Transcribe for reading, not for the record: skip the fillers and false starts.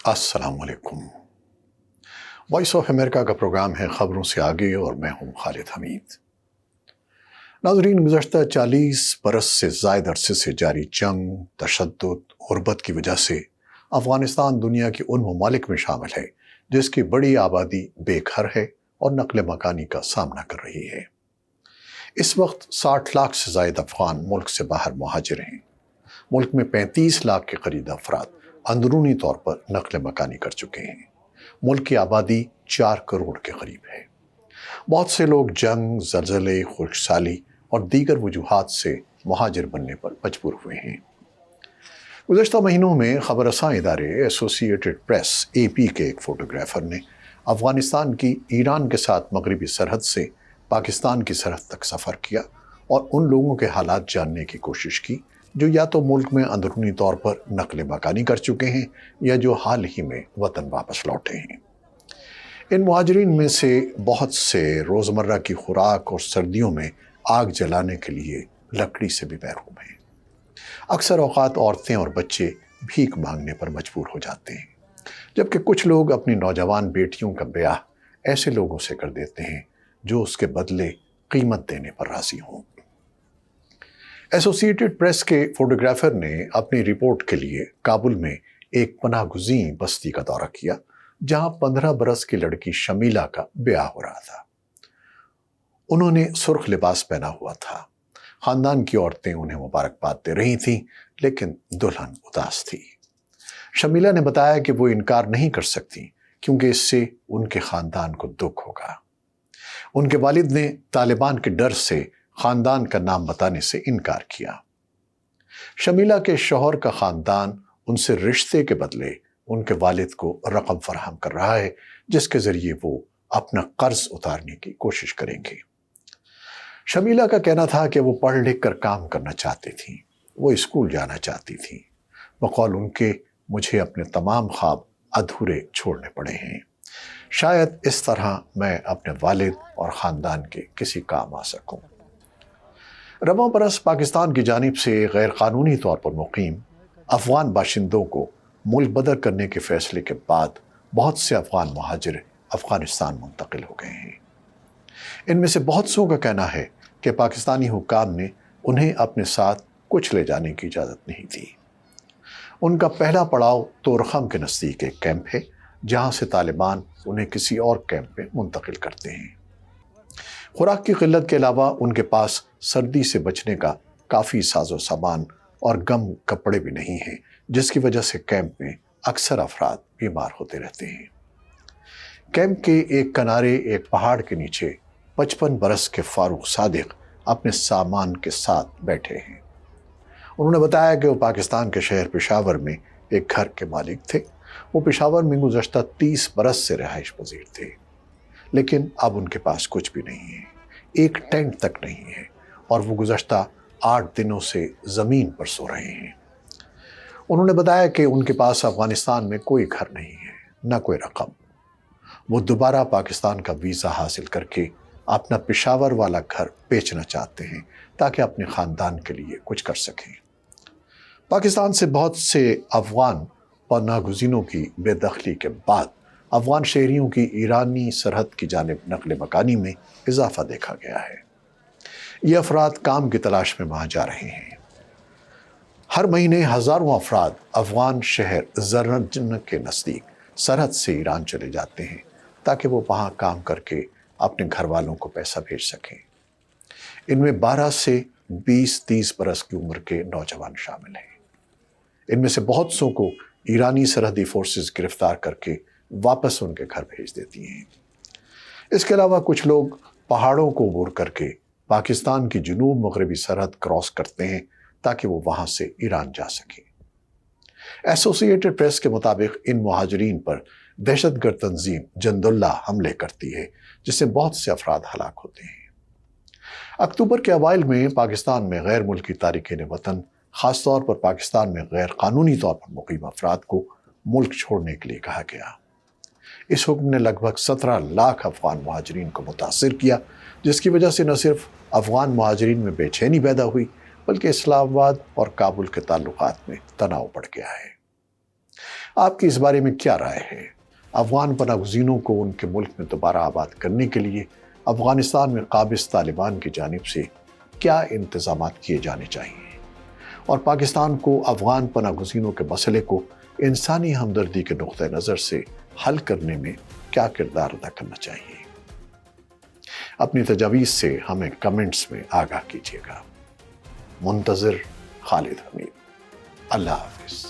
अस्सलाम वालेकुम। Voice of America का प्रोग्राम है खबरों से आगे और मैं हूं खालिद हमीद। नाज़रीन, गुज़श्ता 40 बरस से ज़ायद अरसे से जारी जंग, तशद्दुद, गुर्बत की वजह से अफ़गानिस्तान दुनिया के उन ममालिक में शामिल है जिसकी बड़ी आबादी बेघर है और नक़ल मकानी का सामना कर रही है। इस वक्त 60 लाख से ज़ायद अफ़गान मुल्क से बाहर मुहाजिर हैं। मुल्क में 35 लाख के करीब अफराद अंदरूनी तौर पर नक़ल मकानी कर चुके हैं। मुल्क की आबादी 4 करोड़ के करीब है। बहुत से लोग जंग, ज़लज़ले, खुशहाली और दीगर वजूहात से मुहाजिर बनने पर मजबूर हुए हैं। गुज़श्ता महीनों में खबर रसां इदारे एसोसिएटेड प्रेस AP के एक फ़ोटोग्राफ़र ने अफ़गानिस्तान की ईरान के साथ मगरबी सरहद से पाकिस्तान की सरहद तक सफ़र किया और उन लोगों के हालात जानने की कोशिश की जो या तो मुल्क में अंदरूनी तौर पर नक़ल मकानी कर चुके हैं या जो हाल ही में वतन वापस लौटे हैं। इन मुहाजिरीन में से बहुत से रोज़मर्रा की खुराक और सर्दियों में आग जलाने के लिए लकड़ी से भी महरूम हैं। अक्सर औक़ात औरतें और बच्चे भीख मांगने पर मजबूर हो जाते हैं, जबकि कुछ लोग अपनी नौजवान बेटियों का ब्याह ऐसे लोगों से कर देते हैं जो उसके बदले कीमत देने पर राज़ी हों। एसोसिएटेड प्रेस के फोटोग्राफर ने अपनी रिपोर्ट के लिए काबुल में एक पनाहगुज़ीं बस्ती का दौरा किया जहां 15 बरस की लड़की शमीला का ब्याह हो रहा था। उन्होंने सुर्ख लिबास पहना हुआ था। खानदान की औरतें उन्हें मुबारकबाद दे रही थीं, लेकिन दुल्हन उदास थी। शमीला ने बताया कि वो इनकार नहीं कर सकती क्योंकि इससे उनके खानदान को दुख होगा। उनके वालिद ने तालिबान के डर से खानदान का नाम बताने से इनकार किया। शमीला के शौहर का खानदान उनसे रिश्ते के बदले उनके वालिद को रकम फराहम कर रहा है, जिसके जरिए वो अपना कर्ज उतारने की कोशिश करेंगे। शमीला का कहना था कि वो पढ़ लिख कर काम करना चाहती थी, वो स्कूल जाना चाहती थी। बकौल उनके, मुझे अपने तमाम ख्वाब अधूरे छोड़ने पड़े हैं। शायद इस तरह मैं अपने वालिद और ख़ानदान के किसी काम आ सकूं। रवां बरस पाकिस्तान की जानिब से गैर कानूनी तौर पर मुकीम अफ़गान बाशिंदों को मुल्क बदर करने के फ़ैसले के बाद बहुत से अफ़गान मुहाजिर अफ़गानिस्तान मुंतकिल हो गए हैं। इनमें से बहुत सौ का कहना है कि पाकिस्तानी हुक्काम ने उन्हें अपने साथ कुछ ले जाने की इजाज़त नहीं दी। उनका पहला पड़ाव तोरखम के नज़दीक एक कैंप है, जहाँ से तालिबान उन्हें किसी और कैंप में मुंतकिल करते हैं। खुराक की किल्लत के अलावा उनके पास सर्दी से बचने का काफ़ी साजो सामान और गम कपड़े भी नहीं हैं, जिसकी वजह से कैंप में अक्सर अफराद बीमार होते रहते हैं। कैंप के एक किनारे एक पहाड़ के नीचे 55 बरस के फारूक सादिक अपने सामान के साथ बैठे हैं। उन्होंने बताया कि वो पाकिस्तान के शहर पेशावर में एक घर के मालिक थे। वो पेशावर में गुज़श्ता 30 बरस से रिहाइश पजीर थे, लेकिन अब उनके पास कुछ भी नहीं है, एक टेंट तक नहीं है और वो गुज़श्ता 8 दिनों से ज़मीन पर सो रहे हैं। उन्होंने बताया कि उनके पास अफ़गानिस्तान में कोई घर नहीं है, न कोई रकम। वो दोबारा पाकिस्तान का वीज़ा हासिल करके अपना पेशावर वाला घर बेचना चाहते हैं ताकि अपने ख़ानदान के लिए कुछ कर सकें। पाकिस्तान से बहुत से अफ़गान पनाहगुज़ीनों की बेदखली के बाद अफ़गान शहरियों की ईरानी सरहद की जानिब नक़ल मकानी में इजाफ़ा देखा गया है। ये अफराद काम की तलाश में वहाँ जा रहे हैं। हर महीने हज़ारों अफराद अफ़गान शहर ज़रनजन के नज़दीक सरहद से ईरान चले जाते हैं ताकि वो वहाँ काम करके अपने घर वालों को पैसा भेज सकें। इनमें 12 से 20-30 बरस की उम्र के नौजवान शामिल हैं। इनमें से बहुत सौ को ईरानी सरहदी फोर्सेस गिरफ्तार करके वापस उनके घर भेज देती हैं। इसके अलावा कुछ लोग पहाड़ों को अबूर करके पाकिस्तान की जुनूब मगरबी सरहद क्रॉस करते हैं ताकि वो वहाँ से ईरान जा सकें। एसोसिएटेड प्रेस के मुताबिक इन मुहाजिरीन पर दहशतगर्द तंजीम जंदुल्ला हमले करती है, जिससे बहुत से अफराद हलाक होते हैं। अक्टूबर के अवाइल में पाकिस्तान में गैर मुल्की तारिकीन वतन, ख़ासतौर पर पाकिस्तान में गैर कानूनी तौर पर मुकीम अफराद को मुल्क छोड़ने के लिए कहा गया। इस हुक्म ने लगभग 17 लाख अफ़गान मुहाजिरीन को मुतासिर किया, जिसकी वजह से न सिर्फ अफ़गान मुहाजिरीन में बेचैनी पैदा हुई बल्कि इस्लामाबाद और काबुल के ताल्लुकात में तनाव बढ़ गया है। آپ کی اس بارے میں کیا رائے ہے؟ افغان پناہ گزینوں کو ان کے ملک میں دوبارہ آباد کرنے کے لیے افغانستان میں قابض طالبان کی جانب سے کیا انتظامات کیے جانے چاہیے؟ اور پاکستان کو افغان پناہ گزینوں کے مسئلے کو انسانی ہمدردی کے نقطہ نظر سے حل کرنے میں کیا کردار ادا کرنا چاہیے؟ اپنی تجاویز سے ہمیں کمنٹس میں آگاہ کیجیے گا۔ منتظر، خالد حمید۔ اللہ حافظ۔